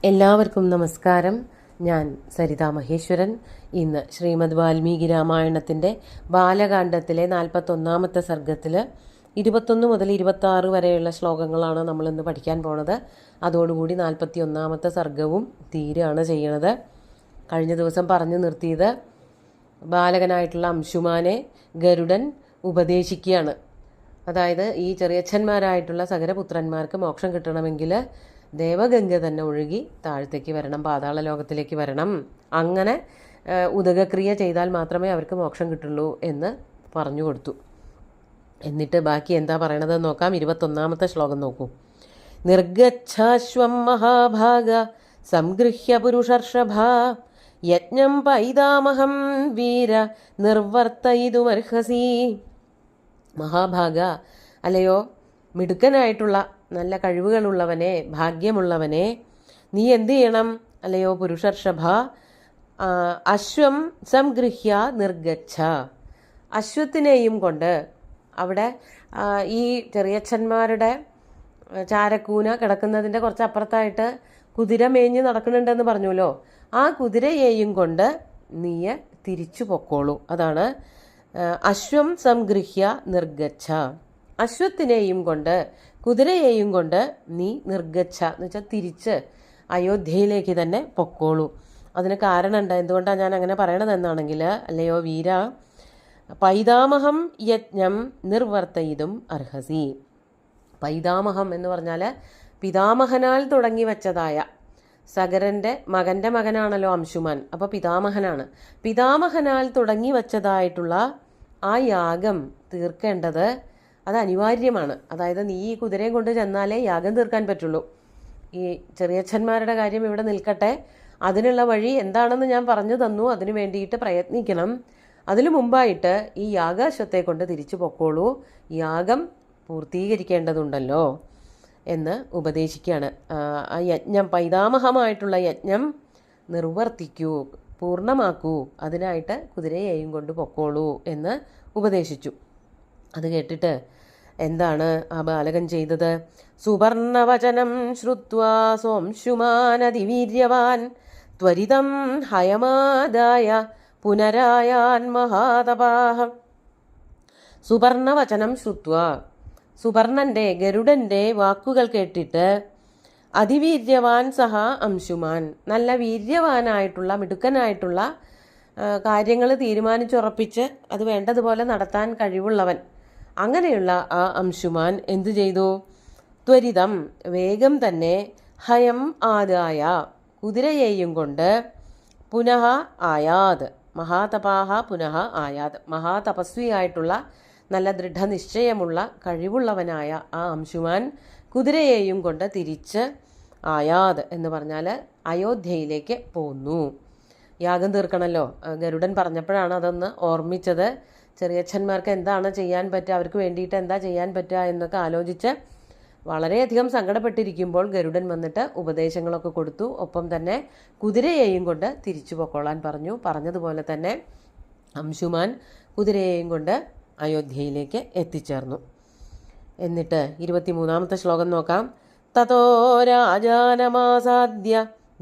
എല്ലാവർക്കും നമസ്കാരം. ഞാൻ സരിതാ മഹേശ്വരൻ. ഇന്ന് ശ്രീമദ് വാൽമീകി രാമായണത്തിൻ്റെ ബാലകാണ്ഡത്തിലെ 41-ാമത്തെ സർഗത്തിൽ 21 മുതൽ 26 വരെയുള്ള ശ്ലോകങ്ങളാണ് നമ്മളിന്ന് പഠിക്കാൻ പോണത്. അതോടുകൂടി 41-ാമത്തെ സർഗവും തീരുകയാണ് ചെയ്യണത്. കഴിഞ്ഞ ദിവസം പറഞ്ഞു നിർത്തിയത് ബാലകനായിട്ടുള്ള അംശുമാനെ ഗരുഡൻ ഉപദേശിക്കുകയാണ്. അതായത് ഈ ചെറിയച്ഛന്മാരായിട്ടുള്ള സകരപുത്രന്മാർക്ക് മോക്ഷം കിട്ടണമെങ്കിൽ ദേവഗംഗ തന്നെ ഒഴുകി താഴത്തേക്ക് വരണം, പാതാള ലോകത്തിലേക്ക് വരണം. അങ്ങനെ ഉദകക്രിയ ചെയ്താൽ മാത്രമേ അവർക്ക് മോക്ഷം കിട്ടുള്ളൂ എന്ന് പറഞ്ഞു കൊടുത്തു. എന്നിട്ട് ബാക്കി എന്താ പറയണത് നോക്കാം. 21-ാമത്തെ ശ്ലോകം നോക്കൂ. നിർഗച്ഛാശ്വം മഹാഭാഗ സംഗൃഹ്യ പുരുഷർഷഭ യജ്ഞം പൈതാമഹം വീര നിർവർത്തയിതുമർഹസി. മഹാഭാഗ, അല്ലയോ മിടുക്കനായിട്ടുള്ള നല്ല കഴിവുകളുള്ളവനെ, ഭാഗ്യമുള്ളവനെ, നീ എന്ത് ചെയ്യണം? അല്ലയോ പുരുഷർഷഭ, അശ്വം സംഗൃഹ്യ നിർഗച്ഛ. അശ്വത്തിനെയും കൊണ്ട്, അവിടെ ഈ ചെറിയച്ഛന്മാരുടെ ചാരക്കൂന കിടക്കുന്നതിൻ്റെ കുറച്ചപ്പുറത്തായിട്ട് കുതിര മേഞ്ഞ് നടക്കുന്നുണ്ടെന്ന് പറഞ്ഞുല്ലോ. ആ കുതിരയെയും കൊണ്ട് നീ തിരിച്ചു പൊക്കോളൂ. അതാണ് അശ്വം സംഗൃഹ്യ നിർഗച്ഛ. അശ്വത്തിനെയും കൊണ്ട് കുതിരയെയും കൊണ്ട് നീ നിർഗച്ഛ എന്ന് വെച്ചാൽ തിരിച്ച് അയോധ്യയിലേക്ക് തന്നെ പൊക്കോളൂ. അതിന് കാരണമുണ്ട്. എന്തുകൊണ്ടാണ് ഞാൻ അങ്ങനെ പറയണതെന്നാണെങ്കിൽ, അല്ലയോ വീര, പൈതാമഹം യജ്ഞം നിർവർത്തയിതും അർഹസി. പൈതാമഹം എന്ന് പറഞ്ഞാൽ പിതാമഹനാൽ തുടങ്ങി വച്ചതായ, സഗരൻ്റെ മകൻ്റെ മകനാണല്ലോ അംശുമാൻ, അപ്പോൾ പിതാമഹനാണ്. പിതാമഹനാൽ തുടങ്ങി വച്ചതായിട്ടുള്ള ആ യാഗം തീർക്കേണ്ടത് അത് അനിവാര്യമാണ്. അതായത് നീ ഈ കുതിരയും കൊണ്ട് ചെന്നാലേ യാഗം തീർക്കാൻ പറ്റുള്ളൂ. ഈ ചെറിയച്ഛന്മാരുടെ കാര്യം ഇവിടെ നിൽക്കട്ടെ, അതിനുള്ള വഴി എന്താണെന്ന് ഞാൻ പറഞ്ഞു തന്നു. അതിനു വേണ്ടിയിട്ട് പ്രയത്നിക്കണം. അതിനു മുമ്പായിട്ട് ഈ യാഗാശ്വത്തെ കൊണ്ട് തിരിച്ചു പൊക്കോളൂ, യാഗം പൂർത്തീകരിക്കേണ്ടതുണ്ടല്ലോ എന്ന് ഉപദേശിക്കുകയാണ്. ആ യജ്ഞം, പൈതാമഹമായിട്ടുള്ള യജ്ഞം നിർവർത്തിക്കൂ, പൂർണ്ണമാക്കൂ, അതിനായിട്ട് കുതിരയെയും കൊണ്ട് പൊക്കോളൂ എന്ന് ഉപദേശിച്ചു. അത് കേട്ടിട്ട് എന്താണ് ആ ബാലകൻ ചെയ്തത്? സുവർണവചനം ശ്രുത്വാ സോംശുമാനതിവീര്യവാൻ ത്വരിതം ഹയമാദായ പുനരായാൻ മഹാതപാഹ. സുവർണവചനം ശ്രുത്വാ, സുവർണന്റെ ഗരുഡന്റെ വാക്കുകൾ കേട്ടിട്ട്, അതിവീര്യവാൻ സഹ അംശുമാൻ, നല്ല വീര്യവാനായിട്ടുള്ള മിടുക്കനായിട്ടുള്ള കാര്യങ്ങൾ തീരുമാനിച്ചുറപ്പിച്ച് അത് വേണ്ടതുപോലെ നടത്താൻ കഴിവുള്ളവൻ, അങ്ങനെയുള്ള ആ അംശുമാൻ എന്തു ചെയ്തു? ത്വരിതം, വേഗം തന്നെ, ഹയം ആദായ, കുതിരയെയും കൊണ്ട്, പുനഃ ആയാത്, മഹാതപാഹ പുനഃ ആയാത്, മഹാതപസ്വിയായിട്ടുള്ള നല്ല ദൃഢനിശ്ചയമുള്ള കഴിവുള്ളവനായ ആ അംശുമാൻ കുതിരയെയും കൊണ്ട് തിരിച്ച് ആയാത് എന്ന് പറഞ്ഞാൽ അയോധ്യയിലേക്ക് പോന്നു. യാഗം തീർക്കണമല്ലോ. ഗരുഡൻ പറഞ്ഞപ്പോഴാണ് അതൊന്ന് ഓർമ്മിച്ചത്. ചെറിയച്ഛന്മാർക്ക് എന്താണ് ചെയ്യാൻ പറ്റുക, അവർക്ക് വേണ്ടിയിട്ട് എന്താ ചെയ്യാൻ പറ്റുക എന്നൊക്കെ ആലോചിച്ച് വളരെയധികം സങ്കടപ്പെട്ടിരിക്കുമ്പോൾ ഗരുഡൻ വന്നിട്ട് ഉപദേശങ്ങളൊക്കെ കൊടുത്തു. ഒപ്പം തന്നെ കുതിരയെയും കൊണ്ട് തിരിച്ചു പൊക്കോളാൻ പറഞ്ഞു. പറഞ്ഞതുപോലെ തന്നെ അംശുമാൻ കുതിരയെയും കൊണ്ട് അയോധ്യയിലേക്ക് എത്തിച്ചേർന്നു. എന്നിട്ട് 23-ാമത്തെ ശ്ലോകം നോക്കാം. തതോ രാജാനമാസാദ്യ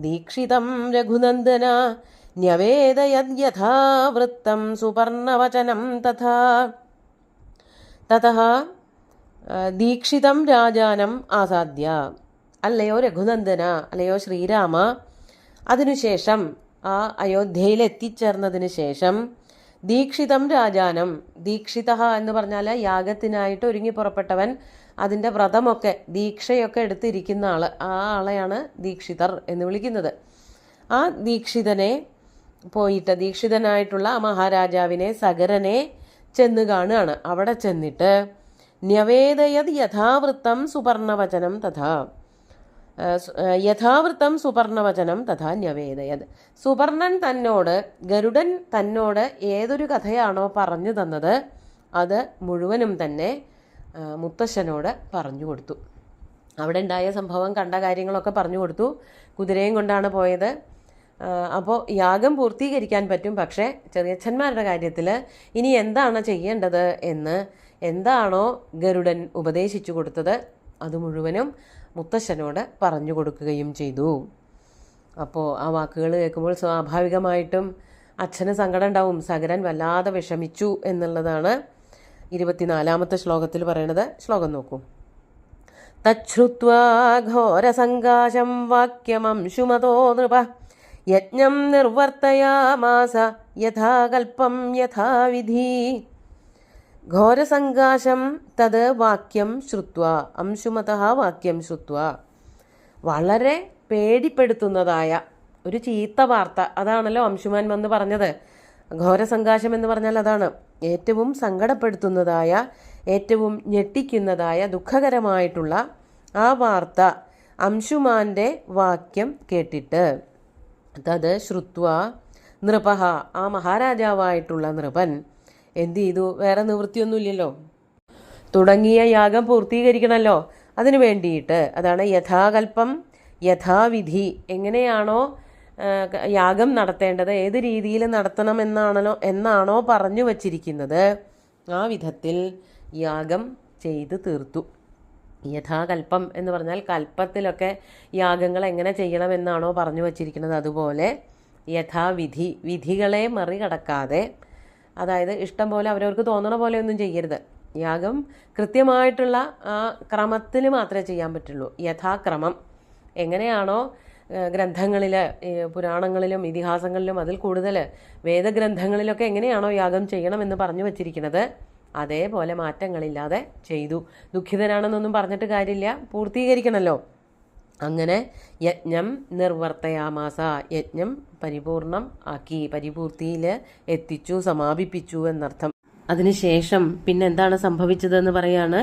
ദീക്ഷിതം രഘുനന്ദന ന്യവേദയദ്യഥാവൃത്തം സുപർണവചനം തഥാ. തതഃ ദീക്ഷിതം രാജാനം ആസാദ്യ, അല്ലയോ രഘുനന്ദന, അല്ലയോ ശ്രീരാമ, അതിനുശേഷം ആ അയോധ്യയിൽ എത്തിച്ചേർന്നതിന് ശേഷം, ദീക്ഷിതം രാജാനം, ദീക്ഷിത എന്ന് പറഞ്ഞാൽ യാഗത്തിനായിട്ട് ഒരുങ്ങി പുറപ്പെട്ടവൻ, അതിൻ്റെ വ്രതമൊക്കെ ദീക്ഷയൊക്കെ എടുത്തിരിക്കുന്ന ആൾ, ആ ആളെയാണ് ദീക്ഷിതർ എന്ന് വിളിക്കുന്നത്. ആ ദീക്ഷിതനെ പോയിട്ട്, ദീക്ഷിതനായിട്ടുള്ള ആ മഹാരാജാവിനെ, സഗരനെ ചെന്ന് കാണുകയാണ്. അവിടെ ചെന്നിട്ട് ന്യവേദയത് യഥാവൃത്തം സുപർണവചനം തഥാ, യഥാവൃത്തം സുപർണവചനം തഥാ ന്യവേദയത്. സുപർണൻ തന്നോട്, ഗരുഡൻ തന്നോട് ഏതൊരു കഥയാണോ പറഞ്ഞു തന്നത് അത് മുഴുവനും തന്നെ മുത്തശ്ശനോട് പറഞ്ഞു കൊടുത്തു. അവിടെ ഉണ്ടായ സംഭവം, കണ്ട കാര്യങ്ങളൊക്കെ പറഞ്ഞു കൊടുത്തു. കുതിരയും കൊണ്ടാണ് പോയത്. അപ്പോൾ യാഗം പൂർത്തീകരിക്കാൻ പറ്റും. പക്ഷേ ചെറിയച്ഛന്മാരുടെ കാര്യത്തിൽ ഇനി എന്താണ് ചെയ്യേണ്ടത് എന്ന്, എന്താണോ ഗരുഡൻ ഉപദേശിച്ചു കൊടുത്തത് അത് മുഴുവനും മുത്തശ്ശനോട് പറഞ്ഞു കൊടുക്കുകയും ചെയ്തു. അപ്പോൾ ആ വാക്കുകൾ കേൾക്കുമ്പോൾ സ്വാഭാവികമായിട്ടും അച്ഛന് സങ്കടം ഉണ്ടാവും. സഗരൻ വല്ലാതെ വിഷമിച്ചു എന്നുള്ളതാണ് 24-ാമത്തെ ശ്ലോകത്തിൽ പറയണത്. ശ്ലോകം നോക്കൂ. തച്ഛ്രുത്വാ ഘോരസങ്കാശം വാക്യമംശുമതോ നൃപ യജ്ഞം നിർവർത്തയാമാസ യഥാകൽപ്പം യഥാവിധി. ഘോരസങ്കാശം തത് വാക്യം ശ്രുത്വ അംശുമതഃ വാക്യം ശ്രുത്വ. വളരെ പേടിപ്പെടുത്തുന്നതായ ഒരു ചീത്ത വാർത്ത, അതാണല്ലോ അംശുമാൻ വന്ന് പറഞ്ഞത്. ഘോരസങ്കാശം എന്ന് പറഞ്ഞാൽ അതാണ്, ഏറ്റവും സങ്കടപ്പെടുത്തുന്നതായ, ഏറ്റവും ഞെട്ടിക്കുന്നതായ, ദുഃഖകരമായിട്ടുള്ള ആ വാർത്ത അംശുമാൻ്റെ വാക്യം കേട്ടിട്ട് തത് ശ്രുത്വ നൃപഃ, ആ മഹാരാജാവായിട്ടുള്ള നൃപൻ എന്ത് ചെയ്തു? വേറെ നിവൃത്തിയൊന്നുമില്ലല്ലോ, തുടങ്ങിയ യാഗം പൂർത്തീകരിക്കണമല്ലോ. അതിനു വേണ്ടിയിട്ട്, അതാണ് യഥാകൽപ്പം യഥാവിധി, എങ്ങനെയാണോ യാഗം നടത്തേണ്ടത്, ഏത് രീതിയിൽ നടത്തണം എന്നാണോ പറഞ്ഞു വച്ചിരിക്കുന്നത്, ആ വിധത്തിൽ യാഗം ചെയ്ത് തീർത്തു. യഥാകൽപ്പം എന്ന് പറഞ്ഞാൽ കൽപ്പത്തിലൊക്കെ യാഗങ്ങൾ എങ്ങനെ ചെയ്യണമെന്നാണോ പറഞ്ഞു വച്ചിരിക്കുന്നത്, അതുപോലെ യഥാവിധി, വിധികളെ മറികടക്കാതെ, അതായത് ഇഷ്ടം പോലെ അവരവർക്ക് തോന്നണ പോലെ ഒന്നും ചെയ്യരുത്. യാഗം കൃത്യമായിട്ടുള്ള ആ ക്രമത്തിൽ മാത്രമേ ചെയ്യാൻ പറ്റുള്ളൂ. യഥാക്രമം എങ്ങനെയാണോ ഗ്രന്ഥങ്ങളിൽ, പുരാണങ്ങളിലും ഇതിഹാസങ്ങളിലും അതിൽ കൂടുതൽ വേദഗ്രന്ഥങ്ങളിലൊക്കെ എങ്ങനെയാണോ യാഗം ചെയ്യണമെന്ന് പറഞ്ഞു വച്ചിരിക്കുന്നത്, അതേപോലെ മാറ്റങ്ങളില്ലാതെ ചെയ്തു. ദുഃഖിതനാണെന്നൊന്നും പറഞ്ഞിട്ട് കാര്യമില്ല, പൂർത്തീകരിക്കണമല്ലോ. അങ്ങനെ യജ്ഞം നിർവർത്തയാമാസ, യജ്ഞം പരിപൂർണം ആക്കി, പരിപൂർത്തിയിൽ എത്തിച്ചു, സമാപിപ്പിച്ചു എന്നർത്ഥം. അതിനുശേഷം പിന്നെ എന്താണ് സംഭവിച്ചതെന്ന് പറയാണ്.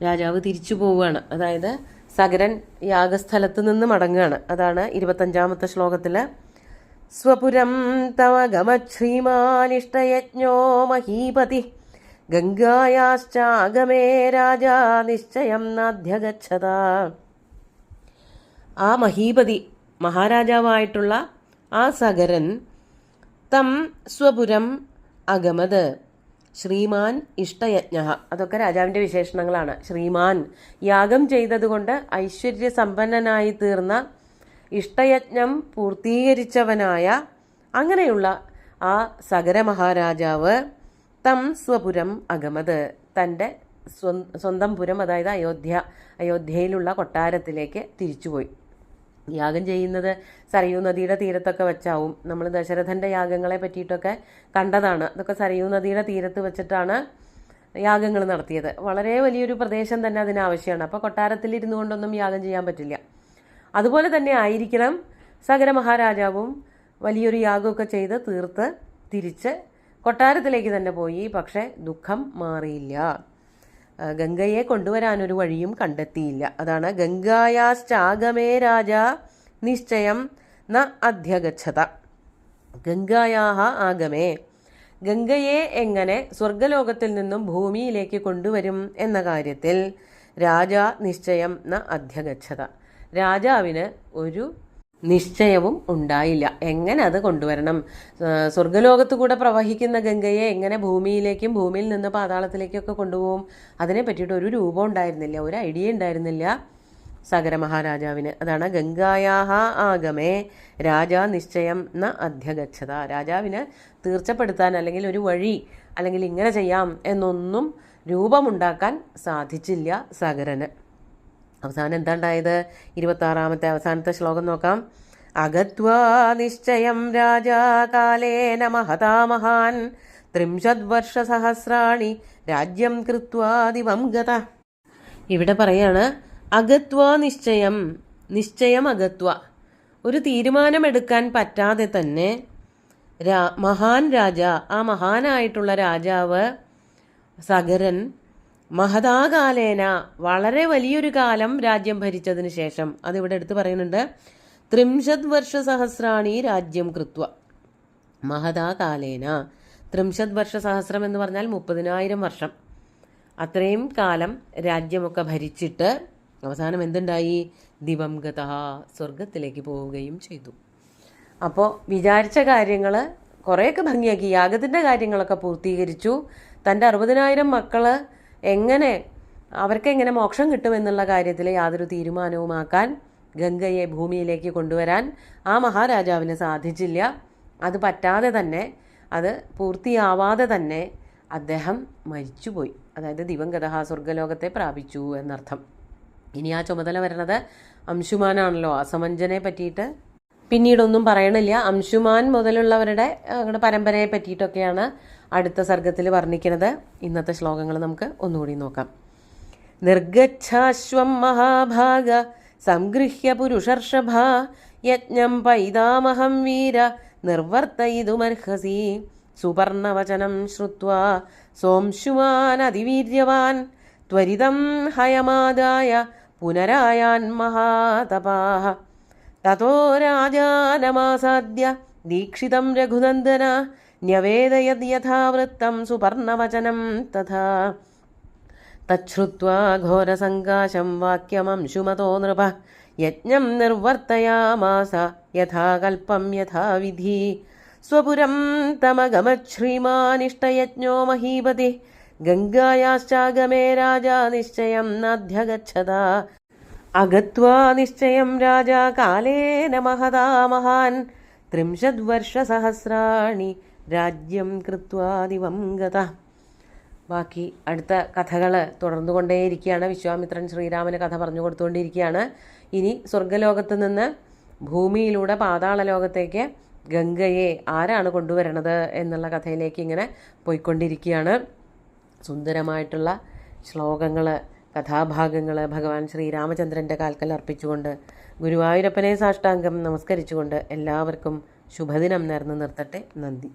രാജാവ് തിരിച്ചു പോവുകയാണ്, അതായത് സഗരൻ യാഗസ്ഥലത്ത് നിന്ന് മടങ്ങുകയാണ്. അതാണ് 25-ാമത്തെ ശ്ലോകത്തിൽ സ്വപുരം തവ ഗമശ്രീമാനിഷ്ടയജ്ഞോ മഹീപതി ഗംഗായാശ്ചാഗമേ രാജാ നിശ്ചയം നാധ്യഗച്ഛത. ആ മഹീപതി, മഹാരാജാവായിട്ടുള്ള ആ സഗരൻ തം സ്വപുരം അഗമത് ശ്രീമാൻ ഇഷ്ടയജ്ഞ, അതൊക്കെ രാജാവിൻ്റെ വിശേഷണങ്ങളാണ്. ശ്രീമാൻ, യാഗം ചെയ്തതുകൊണ്ട് ഐശ്വര്യസമ്പന്നനായി തീർന്ന, ഇഷ്ടയജ്ഞം പൂർത്തീകരിച്ചവനായ, അങ്ങനെയുള്ള ആ സഗര മഹാരാജാവ് തം സ്വപുരം അഗമത്, തൻ്റെ സ്വന്തം പുരം, അതായത് അയോധ്യയിലുള്ള കൊട്ടാരത്തിലേക്ക് തിരിച്ചുപോയി. യാഗം ചെയ്യുന്നത് സരയൂ നദിയുടെ തീരത്തൊക്കെ വെച്ചാവും. നമ്മൾ ദശരഥൻ്റെ യാഗങ്ങളെ പറ്റിയിട്ടൊക്കെ കണ്ടതാണ്. അതൊക്കെ സരയൂ നദിയുടെ തീരത്ത് വെച്ചിട്ടാണ് യാഗങ്ങൾ നടത്തിയത്. വളരെ വലിയൊരു പ്രദേശം തന്നെ അതിനാവശ്യമാണ്. അപ്പോൾ കൊട്ടാരത്തിൽ ഇരുന്നു കൊണ്ടൊന്നും യാഗം ചെയ്യാൻ പറ്റില്ല. അതുപോലെ തന്നെ ആയിരിക്കണം സഗര മഹാരാജാവും വലിയൊരു യാഗമൊക്കെ ചെയ്ത് തീർത്ത് തിരിച്ച് കൊട്ടാരത്തിലേക്ക് തന്നെ പോയി. പക്ഷേ ദുഃഖം മാറിയില്ല. ഗംഗയെ കൊണ്ടുവരാനൊരു വഴിയും കണ്ടെത്തിയില്ല. അതാണ് ഗംഗായാശ്ചാഗമേ രാജ നിശ്ചയം ന അധ്യഗച്ഛത. ഗംഗായാഹ ആഗമേ, ഗംഗയെ എങ്ങനെ സ്വർഗലോകത്തിൽ നിന്നും ഭൂമിയിലേക്ക് കൊണ്ടുവരും എന്ന കാര്യത്തിൽ രാജ നിശ്ചയം ന അധ്യഗച്ഛത, രാജാവിന് ഒരു നിശ്ചയവും ഉണ്ടായില്ല. എങ്ങനെ അത് കൊണ്ടുവരണം, സ്വർഗലോകത്ത് കൂടെ പ്രവഹിക്കുന്ന ഗംഗയെ എങ്ങനെ ഭൂമിയിലേക്കും ഭൂമിയിൽ നിന്ന് പാതാളത്തിലേക്കൊക്കെ കൊണ്ടുപോകും, അതിനെ പറ്റിയിട്ട് ഒരു രൂപം ഉണ്ടായിരുന്നില്ല, ഒരു ഐഡിയ ഉണ്ടായിരുന്നില്ല സഗര മഹാരാജാവിന്. അതാണ് ഗംഗായാഹ ആഗമേ രാജ നിശ്ചയം ന അധ്യഗച്ഛത. രാജാവിന് തീർച്ചപ്പെടുത്താൻ, അല്ലെങ്കിൽ ഒരു വഴി, അല്ലെങ്കിൽ ഇങ്ങനെ ചെയ്യാം എന്നൊന്നും രൂപമുണ്ടാക്കാൻ സാധിച്ചില്ല സഗരന്. അവസാനം എന്താ ഉണ്ടായത്? 26-ാമത്തെ അവസാനത്തെ ശ്ലോകം നോക്കാം. അഗത്വാ നിശ്ചയം രാജാ കാലേന മഹതാ മഹാൻ 30 വർഷസഹസ്രാണി രാജ്യം കൃത്വാ ദിവം ഗത. ഇവിടെ പറയാണ് അഗത്വാ നിശ്ചയം, നിശ്ചയം അഗത്വ, ഒരു തീരുമാനമെടുക്കാൻ പറ്റാതെ തന്നെ മഹാൻ രാജ, ആ മഹാനായിട്ടുള്ള രാജാവ് സഗരൻ മഹതാകാലേന, വളരെ വലിയൊരു കാലം രാജ്യം ഭരിച്ചതിന് ശേഷം, അതിവിടെ എടുത്ത് പറയുന്നുണ്ട്, 30 വർഷസഹസ്രാണി രാജ്യം കൃത്വ. മഹതാകാലേന 30 വർഷസഹസ്രം എന്ന് പറഞ്ഞാൽ 30,000 വർഷം. അത്രയും കാലം രാജ്യമൊക്കെ ഭരിച്ചിട്ട് അവസാനം എന്തുണ്ടായി? ദിവം ഗത, സ്വർഗത്തിലേക്ക് പോവുകയും ചെയ്തു. അപ്പോൾ വിചാരിച്ച കാര്യങ്ങൾ കുറേയൊക്കെ ഭംഗിയാക്കി, യാഗത്തിൻ്റെ കാര്യങ്ങളൊക്കെ പൂർത്തീകരിച്ചു. തൻ്റെ 60,000 മക്കൾ അവർക്ക് എങ്ങനെ മോക്ഷം കിട്ടുമെന്നുള്ള കാര്യത്തിൽ യാതൊരു തീരുമാനവുമാക്കാൻ ഗംഗയെ ഭൂമിയിലേക്ക് കൊണ്ടുവരാൻ ആ മഹാരാജാവിന് സാധിച്ചില്ല. അത് പറ്റാതെ തന്നെ, അത് പൂർത്തിയാവാതെ തന്നെ അദ്ദേഹം മരിച്ചുപോയി. അതായത് ദിവംഗതഃ, സ്വർഗ്ഗലോകത്തെ പ്രാപിച്ചു എന്നർത്ഥം. ഇനി ആ ചുമതല വരുന്നത് അംശുമാനാണല്ലോ. അസമഞ്ജനെ പറ്റിയിട്ട് പിന്നീടൊന്നും പറയണില്ല. അംശുമാൻ മുതലുള്ളവരുടെ പരമ്പരയെ പറ്റിയിട്ടൊക്കെയാണ് അടുത്ത സർഗത്തിൽ വർണ്ണിക്കുന്നത്. ഇന്നത്തെ ശ്ലോകങ്ങൾ നമുക്ക് ഒന്നുകൂടി നോക്കാം. നിർഗച്ഛാശ്വം മഹാഭാഗ സംഗൃഹ്യ പുരുഷർഷഭ യജ്ഞം പൈതാമഹം വീര നിർവർത്തയിതുമർഹസി സുപർണവചനം ശ്രുത്വാ സോംശുമാൻ അതിവീര്യവാൻ ത്വരിതം ഹയമാദായ പുനരായാൻ മഹാതപാഃ തതോ രാജാനമാസാദ്യ ദീക്ഷിതം രഘുനന്ദന ന്യവേദയത് യഥാവൃത്തം സുപർണവചനം തഥാ തച്ഛ്രുത്വാ ഘോരസങ്കാശം വാക്യമംശുമതോ നൃപ യജ്ഞം നിർവർത്തയാമാസ യഥാകൽപ്പം യഥാവിധി സ്വപുരം തമഗമശ്രീമാനിഷ്ടയജ്ഞോ മഹീപതി ഗംഗായാശ്ചാഗമേ രാജാ നിശ്ചയം നാധ്യഗച്ഛത അഗത്വാ നിശ്ചയം രാജാ കാലേന മഹതാ മഹാൻ 30 വർഷസഹസ്രാണി രാജ്യം കൃത്വാ ദിവം ഗതഃ. ബാക്കി അടുത്ത കഥകൾ തുടർന്നുകൊണ്ടേയിരിക്കുകയാണ്. വിശ്വാമിത്രൻ ശ്രീരാമന് കഥ പറഞ്ഞു കൊടുത്തുകൊണ്ടിരിക്കുകയാണ്. ഇനി സ്വർഗ്ഗലോകത്ത് നിന്ന് ഭൂമിയിലൂടെ പാതാള ലോകത്തേക്ക് ഗംഗയെ ആരാണ് കൊണ്ടുവരണത് എന്നുള്ള കഥയിലേക്ക് ഇങ്ങനെ പോയിക്കൊണ്ടിരിക്കുകയാണ്. സുന്ദരമായിട്ടുള്ള ശ്ലോകങ്ങൾ, കഥാഭാഗങ്ങൾ ഭഗവാൻ ശ്രീരാമചന്ദ്രൻ്റെ കാൽക്കൽ അർപ്പിച്ചുകൊണ്ട് ഗുരുവായൂരപ്പനെ സാഷ്ടാംഗം നമസ്കരിച്ചുകൊണ്ട് എല്ലാവർക്കും ശുഭദിനം നേർന്നു നിർത്തട്ടെ. നന്ദി.